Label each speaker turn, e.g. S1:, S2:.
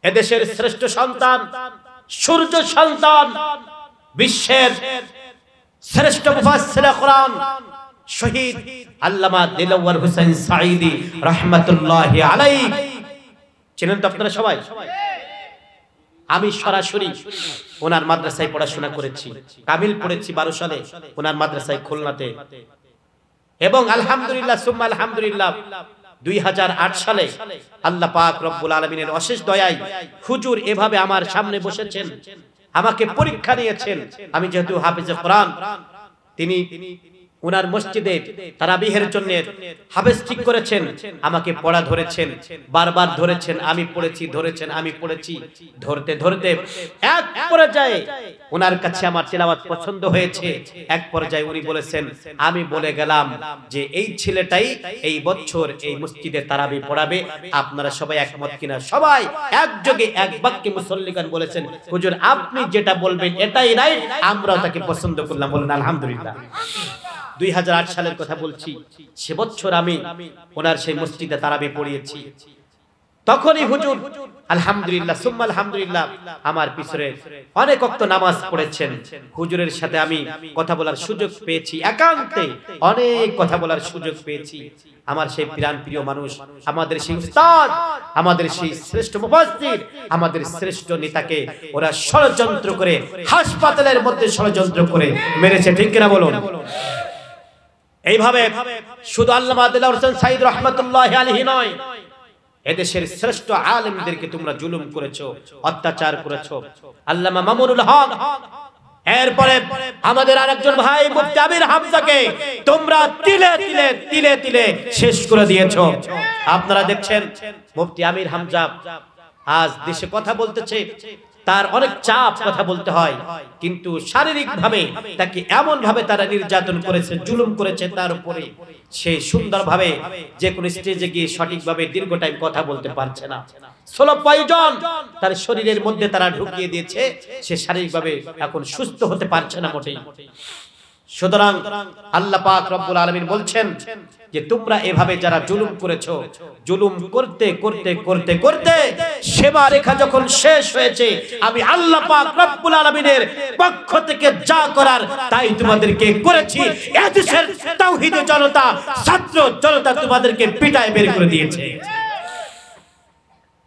S1: এদেশের শ্রেষ্ঠ সন্তান, সূর্য সন্তান, বিশ্বের শ্রেষ্ঠ মুফাসসির কোরআন শহীদ আল্লামা দিলওয়ার হোসেন সাঈদী রাহমাতুল্লাহি আলাইহি। চেনেন তো আপনারা সবাই? আমি সরাসরি ওনার মাদ্রাসায় পড়াশোনা করেছি, কামিল পড়েছি 12 সালে ওনার মাদ্রাসায় খুলনাতে। এবং আলহামদুলিল্লাহ সুম্মা আলহামদুলিল্লাহ 2008 সালে আল্লাহ পাক রব্বুল আলামিনের অশেষ দয়ায় হুজুর এভাবে আমার সামনে বসেছেন, আমাকে পরীক্ষা নিয়েছেন। আমি যেহেতু হাফেজে কোরআন, তিনি ওনার মসজিদে তারাবিহের জন্য হাফেজ ঠিক করেছেন, আমাকে পড়া ধরেছেন, বারবার ধরেছেন, আমি পড়েছি, ধরেছেন, আমি পড়েছি, ধরতে ধরতে এক পর্যায়ে ওনার কাছে আমার তিলাওয়াত পছন্দ হয়েছে। এক পর্যায়ে উনি বলেছেন, আমি বলে গেলাম যে এই ছেলেটাই এই বছর এই মসজিদে তারাবি পড়াবে, আপনারা সবাই একমত কিনা? সবাই একযোগে এক বাক্যে মুসল্লিগণ বলেছেন, হুজুর আপনি যেটা বলবেন এটাই রাইট, আমরাও তাকে পছন্দ করলাম। বলেন আলহামদুলিল্লাহ। 2008 সালের কথা বলছি, সে বছর আমি ওনার সেই মসজিদে তারাবি পড়িয়েছি। তখনই হুজুর আলহামদুলিল্লাহ সুম্মা আলহামদুলিল্লাহ আমার পিছনে অনেক ওয়াক্ত নামাজ পড়েছেন। হুজুরের সাথে আমি কথা বলার সুযোগ পেয়েছি, একান্তে অনেক কথা বলার সুযোগ পেয়েছি। আমার সেই প্রাণ প্রিয় মানুষ, আমাদের সেই উস্তাদ, আমাদের সেই শ্রেষ্ঠ মুফাসসির, আমাদের শ্রেষ্ঠ নেতাকে ওরা ষড়যন্ত্র করে হাসপাতালের মধ্যে ষড়যন্ত্র করে মেরেছে, ঠিক কিনা বলুন? এইভাবে শুধু আল্লামা দিলওয়ার হোসেন সাঈদ রাহমাতুল্লাহি আলাইহি নয়, এদেশের শ্রেষ্ঠ আলেমদেরকে তোমরা জুলুম করেছো, অত্যাচার করেছো। আল্লামা মামুনুল হক, এরপরে আমাদের আরেকজন ভাই মুফতি আমির হামজাকে তোমরা তিলে তিলে তিলে তিলে শেষ করে দিয়েছো। আপনারা দেখছেন মুফতি আমির হামজা আজ দেশে কথা বলতেছে, তার অনেক চাপ, কথা বলতে হয়, কিন্তু শারীরিক ভাবে তাকে এমন ভাবে তারা নির্যাতন করেছে, জুলুম করেছে তার উপরে, সে সুন্দরভাবে যে কোনো স্টেজে গিয়ে সঠিকভাবে দীর্ঘ টাইম কথা বলতে পারছে না। স্লো পয়জন তার শরীরের মধ্যে তারা ঢুকিয়ে দিয়েছে, সে শারীরিকভাবে এখন সুস্থ হতে পারছে না মোটেই। সুতরাং আল্লাহ পাক রব্বুল আলামিন বলছেন যে তোমরা এভাবে যারা জুলুম করেছো, জুলুম করতে করতে করতে করতে সেবা রেখা যখন শেষ হয়েছে, আমি আল্লাহ পাক রব্বুল আলামিনের পক্ষ থেকে যা করার তাই তোমাদেরকে করেছি। এদেশের তাওহীদের জনতা, ছাত্র জনতা তোমাদেরকে পিটায় বের করে দিয়েছে।